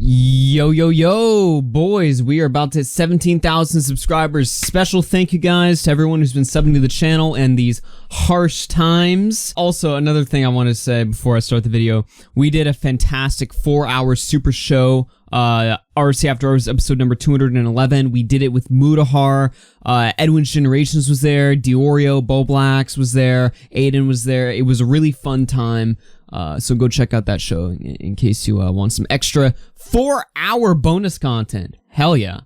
Yo, yo, yo, boys, we are about to hit 17,000 subscribers. Special thank you guys to everyone who's been subbing to the channel in these harsh times. Also, another thing I want to say before I start the video, we did a fantastic 4-hour super show, RC After Hours episode number 211. We did it with Mudahar, Edwin's Generations was there, Diorio, Boblax was there, Aiden was there. It was a really fun time. So go check out that show in case you want some extra 4-hour bonus content. Hell yeah.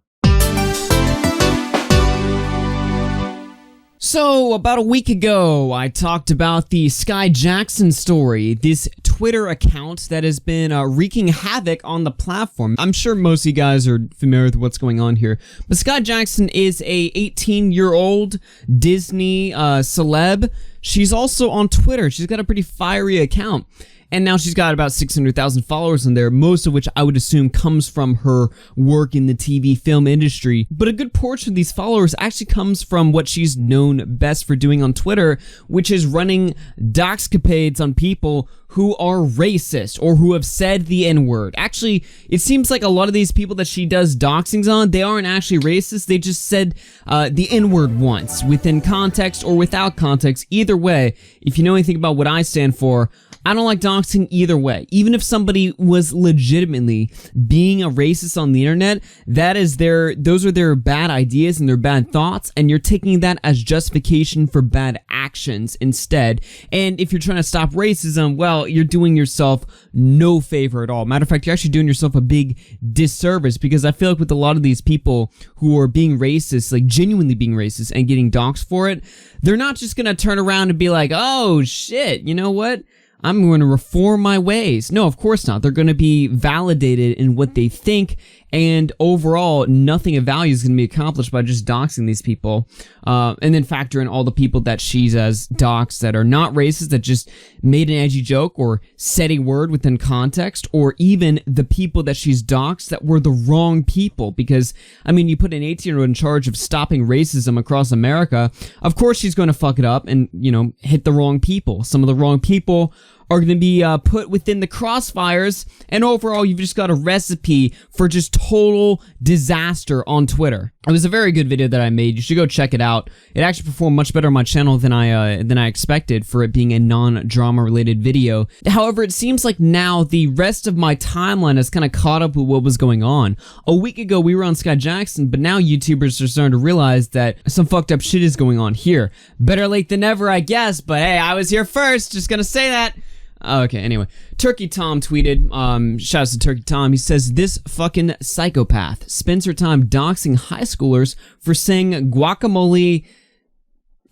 So, about a week ago, I talked about the Skai Jackson story, this Twitter account that has been wreaking havoc on the platform. I'm sure most of you guys are familiar with what's going on here, but Skai Jackson is a 18-year-old Disney celeb. She's also on Twitter. She's got a pretty fiery account. And now she's got about 600,000 followers on there, most of which I would assume comes from her work in the TV film industry. But a good portion of these followers actually comes from what she's known best for doing on Twitter, which is running doxcapades on people who are racist or who have said the N-word. Actually, it seems like a lot of these people that she does doxings on, they aren't actually racist. They just said the N-word once, within context or without context. Either way, if you know anything about what I stand for, I don't like doxing either way. Even if somebody was legitimately being a racist on the internet, those are their bad ideas and their bad thoughts, and you're taking that as justification for bad actions instead. And if you're trying to stop racism, well, you're doing yourself no favor at all. Matter of fact, you're actually doing yourself a big disservice, because I feel like with a lot of these people who are being racist, like genuinely being racist and getting doxed for it, they're not just gonna turn around and be like, oh shit, you know what? I'm going to reform my ways. No, of course not. They're going to be validated in what they think, and overall, nothing of value is going to be accomplished by just doxing these people. And then factor in all the people that she's as doxed that are not racist, that just made an edgy joke or said a word within context, or even the people that she's doxed that were the wrong people. Because, I mean, you put an 18-year-old in charge of stopping racism across America, of course she's going to fuck it up and, you know, hit the wrong people. Some of the wrong people are going to be put within the crossfires, and overall, you've just got a recipe for just total disaster on Twitter. It was a very good video that I made. You should go check it out. It actually performed much better on my channel than I expected for it being a non-drama related video. However, it seems like now the rest of my timeline has kind of caught up with what was going on. A week ago, we were on Skai Jackson, but now YouTubers are starting to realize that some fucked up shit is going on here. Better late than never, I guess, but hey, I was here first, just gonna say that. Okay, anyway, Turkey Tom tweeted, shouts to Turkey Tom, he says, this fucking psychopath spends her time doxing high schoolers for saying guacamole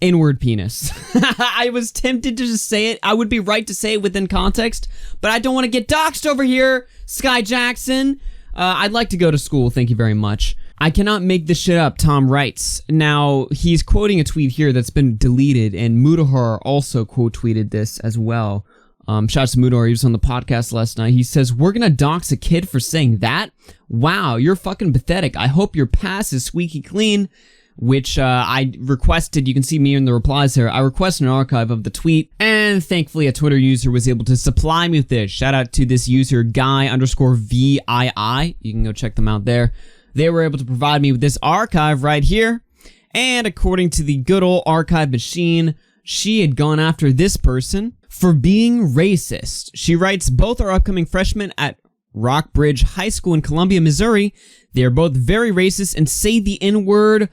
N-word penis. I was tempted to just say it. I would be right to say it within context, but I don't want to get doxed over here, Skai Jackson. I'd like to go to school, thank you very much. I cannot make this shit up, Tom writes. Now, he's quoting a tweet here that's been deleted, and Mudahar also quote tweeted this as well. Shouts to Mudahar, he was on the podcast last night. He says, we're gonna dox a kid for saying that? Wow, you're fucking pathetic. I hope your pass is squeaky clean. Which, I requested, you can see me in the replies here, I requested an archive of the tweet, and thankfully a Twitter user was able to supply me with this. Shout out to this user, guy_VII. You can go check them out there. They were able to provide me with this archive right here, and according to the good old archive machine, she had gone after this person for being racist. She writes, both are upcoming freshmen at Rockbridge High School in Columbia, Missouri. They are both very racist and say the N-word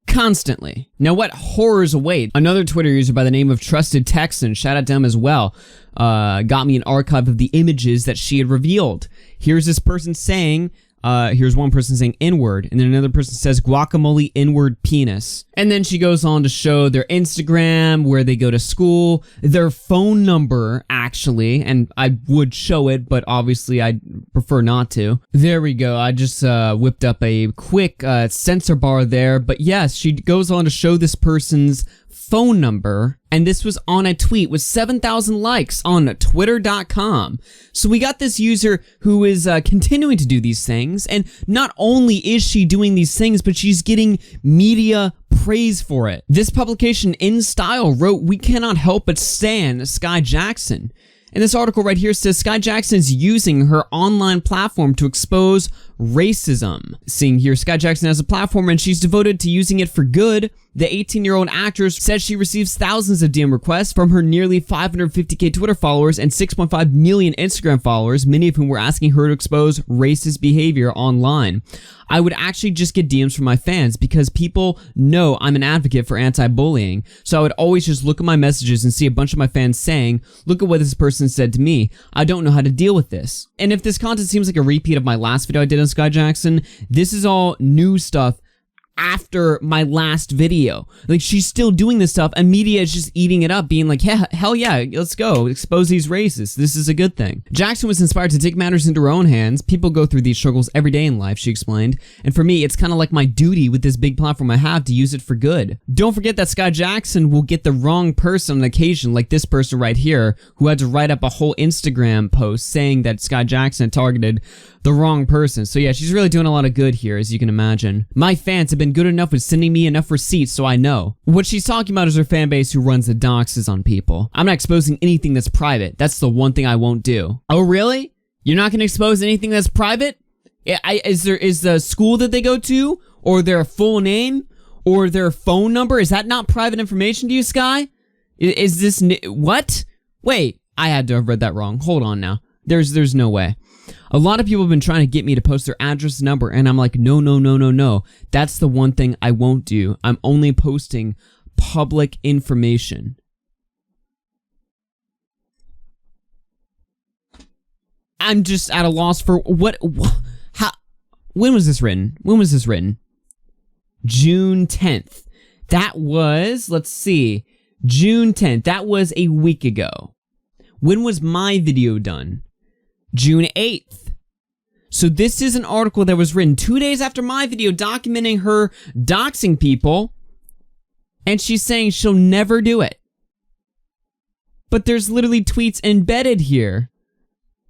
constantly. Now what horrors await? Another Twitter user by the name of Trusted Texan, shout out to him as well, got me an archive of the images that she had revealed. Here's this person saying, here's one person saying N-word, and then another person says guacamole N-word penis. And then she goes on to show their Instagram, where they go to school, their phone number, actually, and I would show it, but obviously I prefer not to. There we go, I just whipped up a quick censor bar there, but yes, she goes on to show this person's phone number, and this was on a tweet with 7,000 likes on twitter.com. So we got this user who is continuing to do these things, and not only is she doing these things, but she's getting media praise for it. This publication, In Style, wrote, "We cannot help but stan Skai Jackson." And this article right here says Skai Jackson is using her online platform to expose racism. Seeing here, Skai Jackson has a platform and she's devoted to using it for good. The 18-year-old actress says she receives thousands of DM requests from her nearly 550k Twitter followers and 6.5 million Instagram followers, many of whom were asking her to expose racist behavior online. I would actually just get DMs from my fans because people know I'm an advocate for anti-bullying. So I would always just look at my messages and see a bunch of my fans saying, look at what this person said to me. I don't know how to deal with this. And if this content seems like a repeat of my last video I did on Skai Jackson, this is all new stuff after my last video. Like, she's still doing this stuff and media is just eating it up, being like, yeah, hell yeah, let's go expose these racists. This is a good thing. Jackson was inspired to take matters into her own hands. People go through these struggles every day in life, she explained, and for me it's kind of like my duty with this big platform I have to use it for good. Don't forget that Skai Jackson will get the wrong person on occasion, like this person right here who had to write up a whole Instagram post saying that Skai Jackson targeted the wrong person. So yeah, she's really doing a lot of good here, as you can imagine. My fans have been good enough with sending me enough receipts, so I know. What she's talking about is her fan base who runs the doxes on people. I'm not exposing anything that's private. That's the one thing I won't do. Oh really? You're not gonna expose anything that's private? Is the school that they go to, or their full name, or their phone number? Is that not private information to you, Skai? Is this what? Wait, I had to have read that wrong. Hold on now. There's no way. A lot of people have been trying to get me to post their address and number, and I'm like, no, no, no, no, no. That's the one thing I won't do. I'm only posting public information. I'm just at a loss for what how, when was this written? When was this written? June 10th. That was, let's see, June 10th. That was a week ago. When was my video done? June 8th. So this is an article that was written 2 days after my video documenting her doxing people, and she's saying she'll never do it. But there's literally tweets embedded here.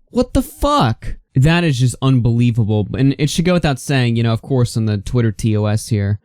What the fuck? That is just unbelievable. And it should go without saying, you know, of course, on the Twitter TOS here,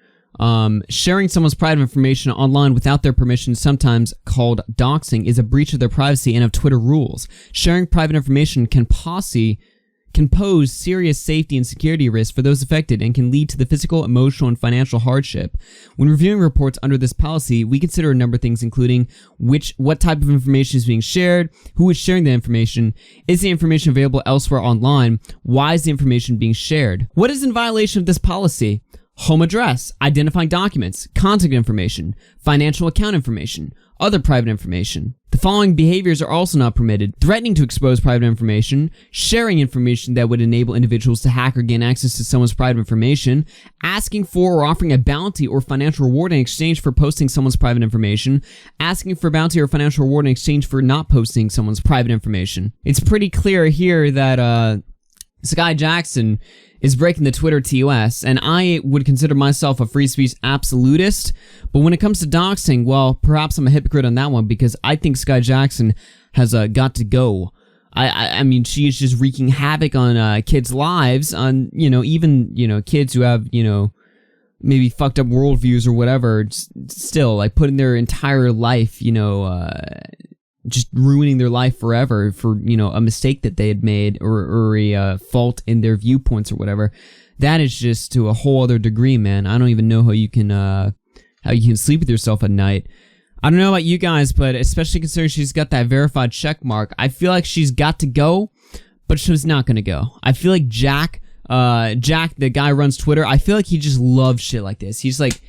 sharing someone's private information online without their permission, sometimes called doxing, is a breach of their privacy and of Twitter rules. Sharing private information can pose serious safety and security risks for those affected and can lead to the physical, emotional, and financial hardship. When reviewing reports under this policy, we consider a number of things, including what type of information is being shared, who is sharing the information, is the information available elsewhere online, why is the information being shared, what is in violation of this policy, home address, identifying documents, contact information, financial account information, other private information. The following behaviors are also not permitted: threatening to expose private information, sharing information that would enable individuals to hack or gain access to someone's private information, asking for or offering a bounty or financial reward in exchange for posting someone's private information, asking for a bounty or financial reward in exchange for not posting someone's private information. It's pretty clear here that Skai Jackson is breaking the Twitter TOS, and I would consider myself a free speech absolutist, but when it comes to doxing, well, perhaps I'm a hypocrite on that one, because I think Skai Jackson has got to go. I mean, she is just wreaking havoc on kids' lives, on, you know, even, you know, kids who have, you know, maybe fucked up worldviews or whatever, still, like, putting their entire life, you know, just ruining their life forever for, you know, a mistake that they had made, or a fault in their viewpoints or whatever. That is just to a whole other degree, man. I don't even know how you can sleep with yourself at night. I don't know about you guys, but especially considering she's got that verified check mark, I feel like she's got to go, but she's not gonna go. I feel like Jack, the guy who runs Twitter, I feel like he just loves shit like this. He's like,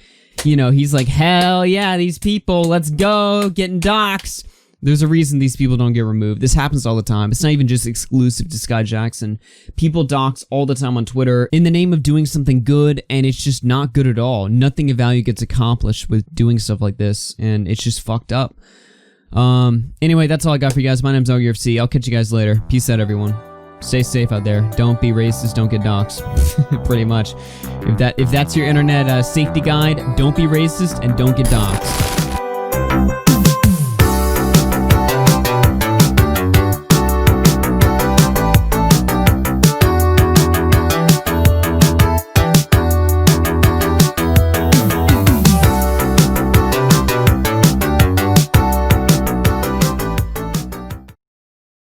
you know, he's like, hell yeah, these people, let's go, getting doxxed. There's a reason these people don't get removed. This happens all the time. It's not even just exclusive to Skai Jackson. People dox all the time on Twitter in the name of doing something good, and it's just not good at all. Nothing of value gets accomplished with doing stuff like this, and it's just fucked up. Anyway, that's all I got for you guys. My name's OGFC. I'll catch you guys later. Peace out, everyone. Stay safe out there. Don't be racist. Don't get doxxed. Pretty much. If that's your internet safety guide, don't be racist and don't get doxxed.